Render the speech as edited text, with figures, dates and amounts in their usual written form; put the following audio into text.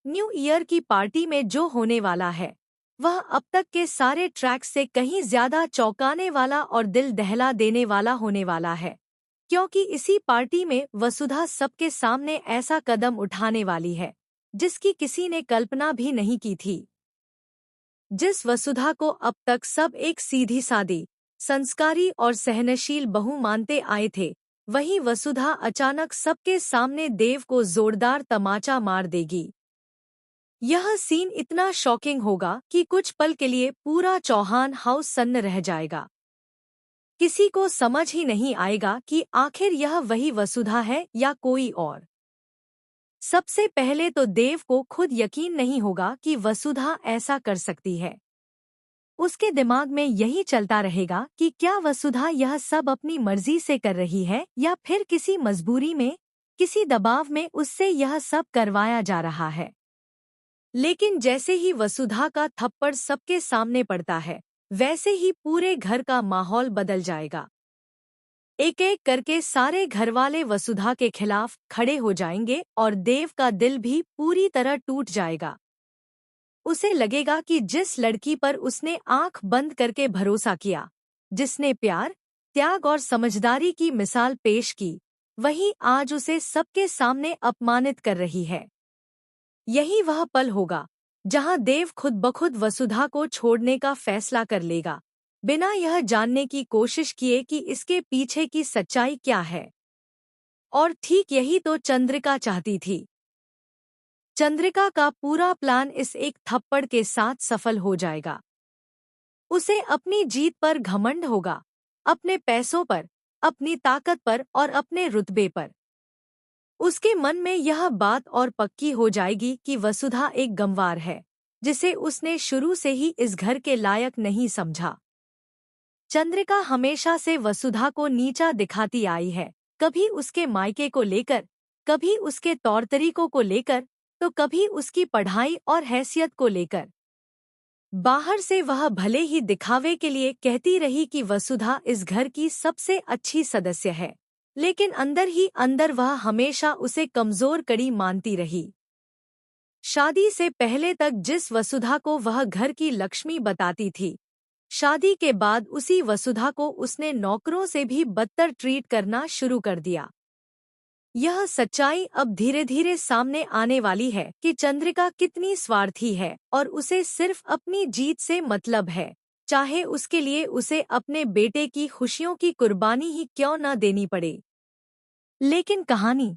New year की party में जो होने वाला है वह अब तक के सारे ट्रैक से कहीं ज्यादा चौंकाने वाला और दिल दहला देने वाला होने वाला है, क्योंकि इसी पार्टी में वसुधा सबके सामने ऐसा कदम उठाने वाली है जिसकी किसी ने कल्पना भी नहीं की थी। जिस वसुधा को अब तक सब एक सीधी सादी, संस्कारी और सहनशील बहू मानते आए थे, वही वसुधा अचानक सबके सामने देव को जोरदार तमाचा मार देगी। यह सीन इतना शॉकिंग होगा कि कुछ पल के लिए पूरा चौहान हाउस सन्न रह जाएगा। किसी को समझ ही नहीं आएगा कि आखिर यह वही वसुधा है या कोई और। सबसे पहले तो देव को खुद यकीन नहीं होगा कि वसुधा ऐसा कर सकती है। उसके दिमाग में यही चलता रहेगा कि क्या वसुधा यह सब अपनी मर्जी से कर रही है या फिर किसी मजबूरी में, किसी दबाव में उससे यह सब करवाया जा रहा है। लेकिन जैसे ही वसुधा का थप्पड़ सबके सामने पड़ता है, वैसे ही पूरे घर का माहौल बदल जाएगा। एक एक करके सारे घरवाले वसुधा के खिलाफ खड़े हो जाएंगे और देव का दिल भी पूरी तरह टूट जाएगा। उसे लगेगा कि जिस लड़की पर उसने आंख बंद करके भरोसा किया, जिसने प्यार, त्याग और समझदारी की मिसाल पेश की, वही आज उसे सबके सामने अपमानित कर रही है। यही वह पल होगा जहां देव खुद ब खुद वसुधा को छोड़ने का फैसला कर लेगा, बिना यह जानने की कोशिश किए कि इसके पीछे की सच्चाई क्या है। और ठीक यही तो चंद्रिका चाहती थी। चंद्रिका का पूरा प्लान इस एक थप्पड़ के साथ सफल हो जाएगा। उसे अपनी जीत पर घमंड होगा, अपने पैसों पर, अपनी ताकत पर और अपने रुतबे पर। उसके मन में यह बात और पक्की हो जाएगी कि वसुधा एक गंवार है, जिसे उसने शुरू से ही इस घर के लायक नहीं समझा। चंद्रिका हमेशा से वसुधा को नीचा दिखाती आई है, कभी उसके मायके को लेकर, कभी उसके तौर तरीकों को लेकर, तो कभी उसकी पढ़ाई और हैसियत को लेकर। बाहर से वह भले ही दिखावे के लिए कहती रही कि वसुधा इस घर की सबसे अच्छी सदस्य है, लेकिन अंदर ही अंदर वह हमेशा उसे कमजोर कड़ी मानती रही। शादी से पहले तक जिस वसुधा को वह घर की लक्ष्मी बताती थी, शादी के बाद उसी वसुधा को उसने नौकरों से भी बदतर ट्रीट करना शुरू कर दिया। यह सच्चाई अब धीरे धीरे सामने आने वाली है कि चंद्रिका कितनी स्वार्थी है और उसे सिर्फ अपनी जीत से मतलब है, चाहे उसके लिए उसे अपने बेटे की खुशियों की कुर्बानी ही क्यों न देनी पड़े। लेकिन कहानी